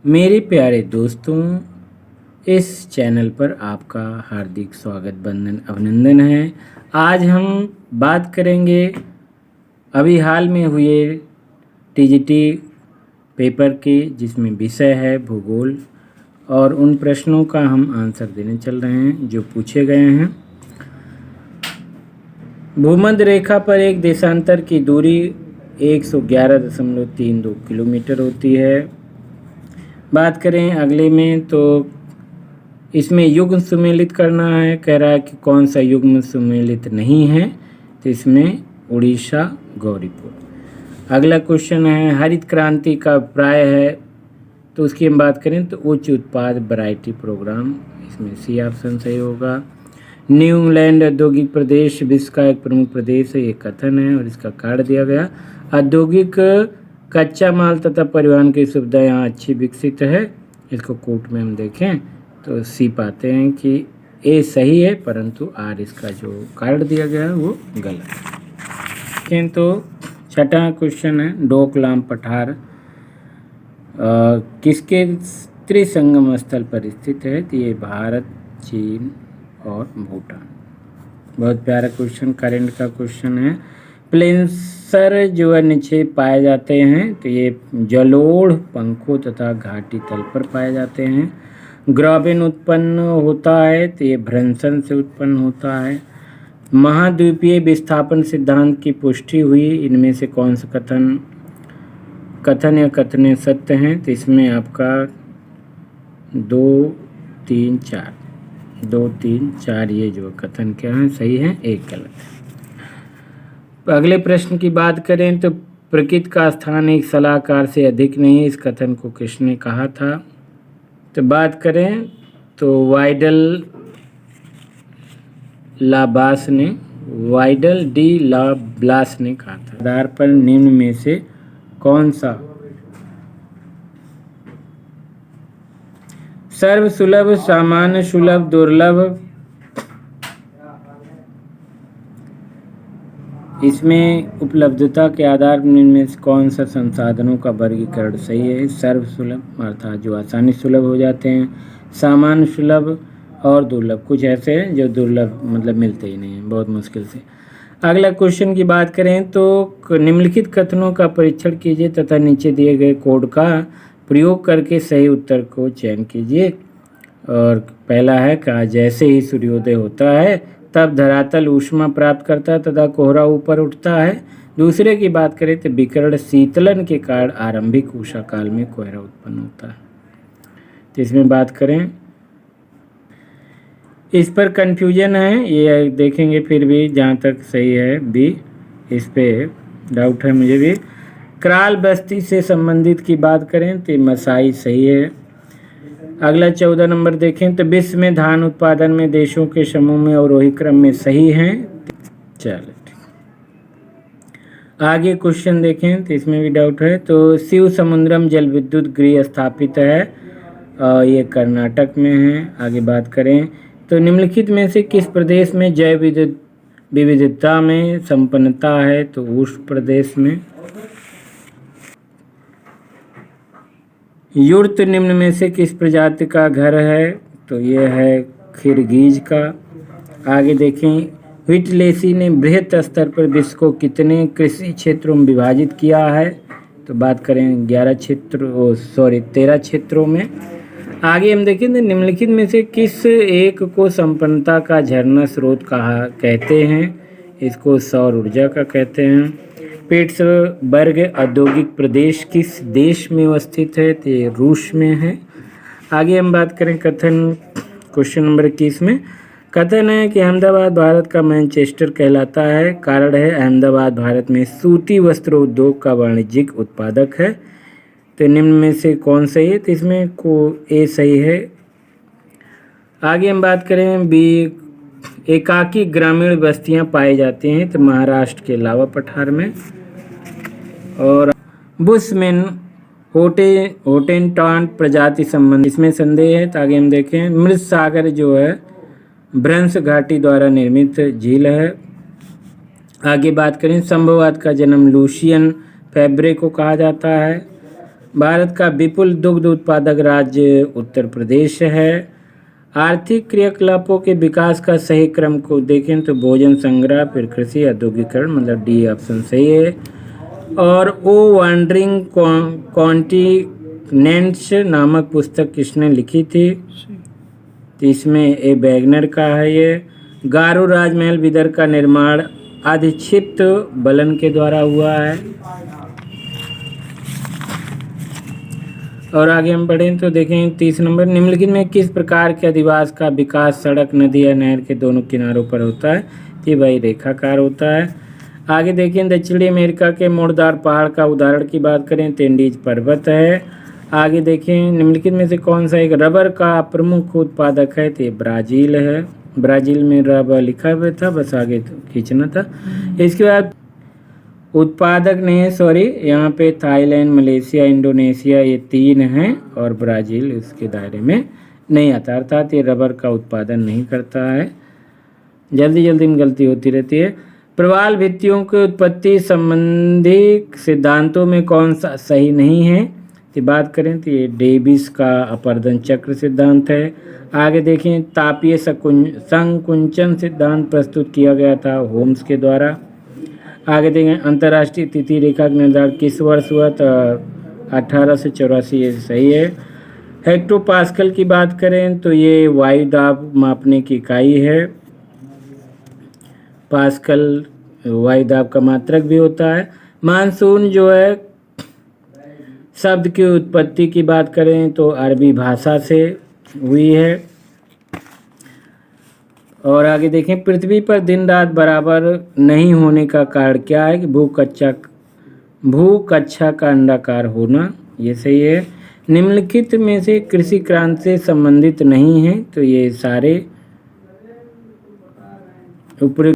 मेरे प्यारे दोस्तों, इस चैनल पर आपका हार्दिक स्वागत वंदन अभिनंदन है। आज हम बात करेंगे अभी हाल में हुए टीजीटी पेपर की, जिसमें विषय है भूगोल, और उन प्रश्नों का हम आंसर देने चल रहे हैं जो पूछे गए हैं। भूमध्य रेखा पर एक देशांतर की दूरी 111.32 किलोमीटर होती है। बात करें अगले में, तो इसमें युग्म सुमेलित करना है। कह रहा है कि कौन सा युग्म सुमेलित नहीं है, तो इसमें उड़ीसा गौरीपुर। अगला क्वेश्चन है हरित क्रांति का अभिप्राय है, तो उसकी हम बात करें तो उच्च उत्पाद वैरायटी प्रोग्राम, इसमें सी ऑप्शन सही होगा। न्यू इंग्लैंड औद्योगिक प्रदेश विश्व का एक प्रमुख प्रदेश है, ये कथन है और इसका कार्ड दिया गया। औद्योगिक कच्चा माल तथा परिवहन की सुविधा यहाँ अच्छी विकसित है। इसको कोट में हम देखें तो सी पाते हैं कि ए सही है, परंतु आर इसका जो कार्ड दिया गया है वो गलत है। लेकिन तो छठा क्वेश्चन है डोकलाम पठार किसके त्रिसंगम स्थल पर स्थित है, तो ये भारत, चीन और भूटान। बहुत प्यारा क्वेश्चन, करेंट का क्वेश्चन है। प्लेंसर जो है निक्षेप पाए जाते हैं, तो ये जलोढ़ पंखों तथा घाटी तल पर पाए जाते हैं। ग्राबेन उत्पन्न होता है, तो ये भ्रंशन से उत्पन्न होता है। महाद्वीपीय विस्थापन सिद्धांत की पुष्टि हुई, इनमें से कौन सा कथन या कथने सत्य हैं, तो इसमें आपका 2, 3, 4 ये जो कथन क्या है सही है, एक गलत है। अगले प्रश्न की बात करें तो प्रकृति का स्थान एक सलाहकार से अधिक नहीं, इस कथन को किसने कहा था, तो बात करें तो वाइडल डी ला ब्लास ने कहा था। आधार पर निम्न में से कौन सा सर्व सुलभ, सामान्य सुलभ, दुर्लभ, इसमें उपलब्धता के आधार पर इनमें से कौन सा संसाधनों का वर्गीकरण सही है। सर्व सुलभ अर्थात जो आसानी सुलभ हो जाते हैं, सामान्य सुलभ और दुर्लभ कुछ ऐसे हैं जो दुर्लभ मतलब मिलते ही नहीं हैं, बहुत मुश्किल से। अगला क्वेश्चन की बात करें तो निम्नलिखित कथनों का परीक्षण कीजिए तथा नीचे दिए गए कोड का प्रयोग करके सही उत्तर को चयन कीजिए। और पहला है कहा जैसे ही सूर्योदय होता है तब धरातल ऊष्मा प्राप्त करता है तथा कोहरा ऊपर उठता है। दूसरे की बात करें तो विकर्ण शीतलन के कारण आरंभिक उषा काल में कोहरा उत्पन्न होता है। तो इसमें बात करें, इस पर कन्फ्यूजन है, ये देखेंगे फिर भी जहाँ तक सही है बी, इस पे डाउट है मुझे भी। कराल बस्ती से संबंधित की बात करें तो मसाई सही है। अगला 14 नंबर देखें तो विश्व में धान उत्पादन में देशों के समूह में अवरोही क्रम में सही हैं। चलो आगे क्वेश्चन देखें तो इसमें भी डाउट है। तो शिव समुद्रम जल विद्युत गृह स्थापित है, ये कर्नाटक में है। आगे बात करें तो निम्नलिखित में से किस प्रदेश में जैव विविधता में संपन्नता है, तो उष्ण प्रदेश में। यूर्त निम्न में से किस प्रजाति का घर है, तो ये है खिरगीज का। आगे देखें व्हिटलेसी ने बृहत स्तर पर विश्व को कितने कृषि क्षेत्रों में विभाजित किया है, तो बात करें 13 क्षेत्रों में। आगे हम देखें तो निम्नलिखित में से किस एक को संपन्नता का झरना स्रोत कहते हैं, इसको सौर ऊर्जा का कहते हैं। पिट्सबर्ग औद्योगिक प्रदेश किस देश में अवस्थित है, तो ये रूस में है। आगे हम बात करें कथन, क्वेश्चन नंबर 21 में कथन है कि अहमदाबाद भारत का मैनचेस्टर कहलाता है। कारण है अहमदाबाद भारत में सूती वस्त्र उद्योग का वाणिज्यिक उत्पादक है। तो निम्न में से कौन सही है, तो इसमें को ए सही है। आगे हम बात करें बी, एकाकी ग्रामीण बस्तियां पाई जाती हैं, तो महाराष्ट्र के अलावा पठार में। और बुशमैन होटेनटॉन्ट प्रजाति संबंधी इसमें संदेह है। तो आगे हम देखें मृत सागर जो है भ्रंश घाटी द्वारा निर्मित झील है। आगे बात करें संभववाद का जन्म लूसियन फैब्रे को कहा जाता है। भारत का विपुल दुग्ध उत्पादक राज्य उत्तर प्रदेश है। आर्थिक क्रियाकलापों के विकास का सही क्रम को देखें तो भोजन संग्रह, फिर कृषि, औद्योगिकरण, मतलब डी ऑप्शन सही है। और ओ वॉन्डरिंग कॉन्टिनेंट्स नामक पुस्तक किसने लिखी थी? तो इसमें ए वैगनर का है ये। गारो राजमहल बिदर का निर्माण अधिक्षिप्त बलन के द्वारा हुआ है। और आगे हम पढ़ें तो देखें 30 नंबर, निम्नलिखित में किस प्रकार के अधिवास का विकास सड़क, नदी या नहर के दोनों किनारों पर होता है? ये भाई रेखाकार होता है। आगे देखें दक्षिणी अमेरिका के मोड़दार पहाड़ का उदाहरण की बात करें तो एंडीज पर्वत है। आगे देखें निम्नलिखित में से कौन सा एक रबर का प्रमुख उत्पादक है? तो ये ब्राज़ील है। ब्राज़ील में रबर लिखा हुआ था, बस आगे तो खींचना था। इसके बाद उत्पादक नहीं, सॉरी, यहाँ पे थाईलैंड, मलेशिया, इंडोनेशिया ये 3 हैं और ब्राज़ील इसके दायरे में नहीं आता, अर्थात ये रबर का उत्पादन नहीं करता है। जल्दी जल्दी में गलती होती रहती है। प्रवाल भित्तियों की उत्पत्ति संबंधी सिद्धांतों में कौन सा सही नहीं है? तो बात करें तो ये डेविस का अपरदन चक्र सिद्धांत है। आगे देखें तापीय संकुंचन सिद्धांत प्रस्तुत किया गया था होम्स के द्वारा। आगे देखें अंतर्राष्ट्रीय तिथि रेखा का निर्धारण किस वर्ष हुआ? तो 1884, ये सही है। हेक्टोपास्कल की बात करें तो ये वायु दाब मापने की इकाई है। पास्कल वायु दाब का मात्रक भी होता है। मानसून जो है शब्द की उत्पत्ति की बात करें तो अरबी भाषा से हुई है। और आगे देखें पृथ्वी पर दिन रात बराबर नहीं होने का कारण क्या है? कि भूकक्षा का अंडाकार होना, ये सही है। निम्नलिखित में से कृषि क्रांति से संबंधित नहीं है, तो ये सारे ऊपर।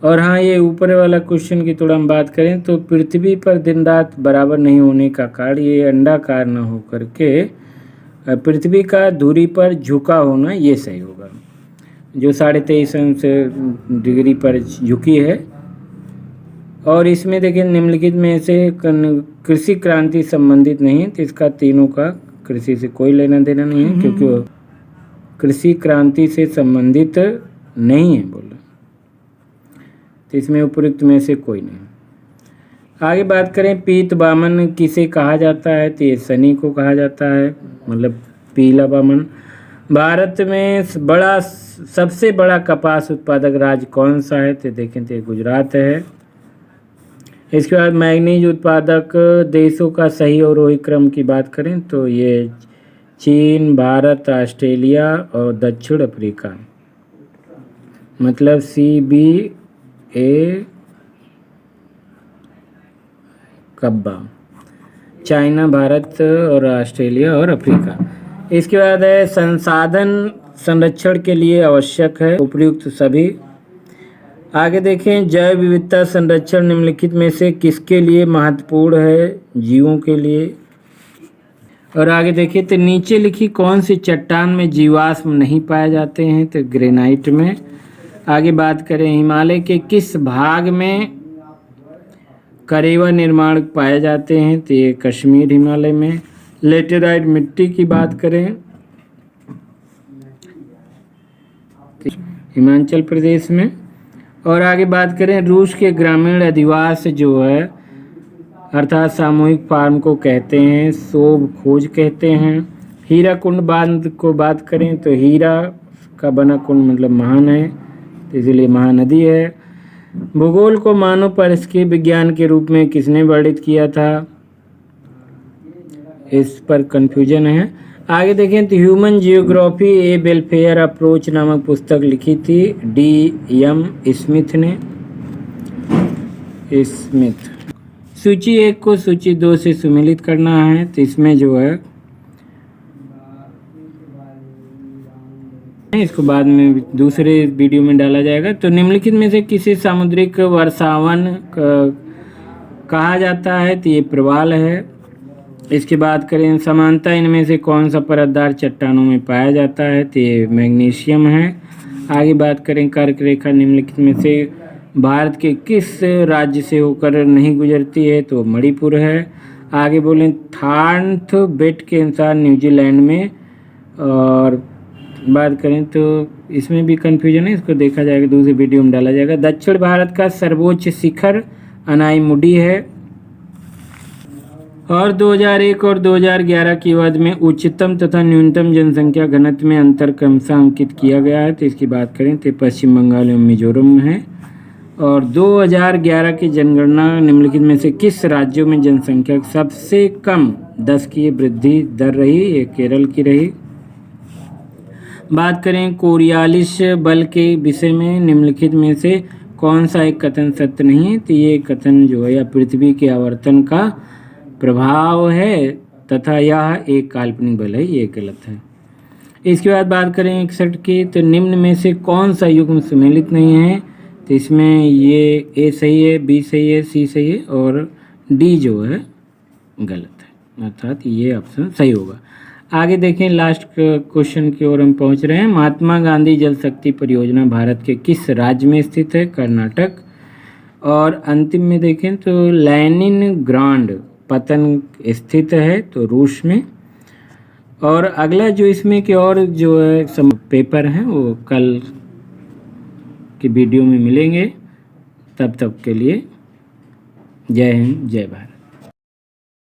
और हाँ, ये ऊपर वाला क्वेश्चन की थोड़ा हम बात करें तो पृथ्वी पर दिन रात बराबर नहीं होने का कारण ये अंडाकार न होकर के पृथ्वी का धुरी पर झुका होना, ये सही होगा, जो 23.5 डिग्री पर झुकी है। और इसमें देखिए निम्नलिखित में से कृषि क्रांति संबंधित नहीं है, तो इसका तीनों का कृषि से कोई लेना देना नहीं है, क्योंकि वो कृषि क्रांति से संबंधित नहीं है बोला, तो इसमें उपयुक्त में से कोई नहीं। आगे बात करें पीत बामन किसे कहा जाता है? तो ये शनि को कहा जाता है, मतलब पीला बामन। भारत में सबसे बड़ा कपास उत्पादक राज्य कौन सा है? तो देखें तो गुजरात है। इसके बाद मैग्नीज उत्पादक देशों का सही अवरोही क्रम की बात करें तो ये चीन, भारत, ऑस्ट्रेलिया और दक्षिण अफ्रीका, मतलब CBA कब्बा, चाइना, भारत और ऑस्ट्रेलिया और अफ्रीका। इसके बाद है संसाधन संरक्षण के लिए आवश्यक है उपयुक्त सभी। आगे देखें जैव विविधता संरक्षण निम्नलिखित में से किसके लिए महत्वपूर्ण है? जीवों के लिए। और आगे देखिए तो नीचे लिखी कौन सी चट्टान में जीवाश्म नहीं पाए जाते हैं? तो ग्रेनाइट में। आगे बात करें हिमालय के किस भाग में करेवा निर्माण पाए जाते हैं? तो ये कश्मीर हिमालय में। लेटेराइट मिट्टी की बात करें हिमाचल प्रदेश में। और आगे बात करें रूस के ग्रामीण अधिवास जो है अर्थात सामूहिक फार्म को कहते हैं, शोभ खोज कहते हैं। हीरा कुंड बांध को बात करें तो हीरा का बना कुंड मतलब महान है, तो इसलिए महानदी है। भूगोल को मानव परिस्थिति विज्ञान के रूप में किसने वर्णित किया था? इस पर कंफ्यूजन है। आगे देखें तो ह्यूमन जियोग्राफी ए वेलफेयर अप्रोच नामक पुस्तक लिखी थी D.M. स्मिथ ने। सूची 1 को सूची 2 से सम्मिलित करना है, तो इसमें जो है इसको बाद में दूसरे वीडियो में डाला जाएगा। तो निम्नलिखित में से किसे सामुद्रिक वर्षावन कहा जाता है? तो ये प्रवाल है। इसकी बात करें समानता इनमें से कौन सा परतदार चट्टानों में पाया जाता है? तो ये मैग्नीशियम है। आगे बात करें कर्क रेखा निम्नलिखित में से भारत के किस राज्य से होकर नहीं गुजरती है? तो मणिपुर है। आगे बोलें थार्थ बेट के अनुसार न्यूजीलैंड में, और बात करें तो इसमें भी कन्फ्यूजन है, इसको देखा जाएगा, दूसरी वीडियो में डाला जाएगा। दक्षिण भारत का सर्वोच्च शिखर अनाईमुडी है, और 2001 और 2011 की अवधि में उच्चतम तथा न्यूनतम जनसंख्या घनत्व में अंतर क्रमशः अंकित किया गया है। तो इसकी बात करें तो पश्चिम बंगाल एवं मिजोरम में है। और 2011 की जनगणना निम्नलिखित में से किस राज्यों में जनसंख्या सबसे कम 10 की वृद्धि दर रही? ये केरल की रही। बात करें कोरियालिस बल के विषय में, निम्नलिखित में से कौन सा एक कथन सत्य नहीं है? तो ये कथन जो है या पृथ्वी के आवर्तन का प्रभाव है तथा यह एक काल्पनिक बल है, ये गलत है। इसके बाद बात करें 61 की, तो निम्न में से कौन सा युग्म सम्मिलित नहीं है? तो इसमें ये ए सही है, बी सही है, सी सही है और डी जो है गलत है, अर्थात ये ऑप्शन सही होगा। आगे देखें, लास्ट क्वेश्चन की ओर हम पहुंच रहे हैं। महात्मा गांधी जल शक्ति परियोजना भारत के किस राज्य में स्थित है? कर्नाटक। और अंतिम में देखें तो लेनिनग्राड पतन स्थित है तो रूस में। और अगला जो इसमें के और जो है पेपर हैं वो कल की वीडियो में मिलेंगे। तब तक के लिए जय हिंद, जय भारत।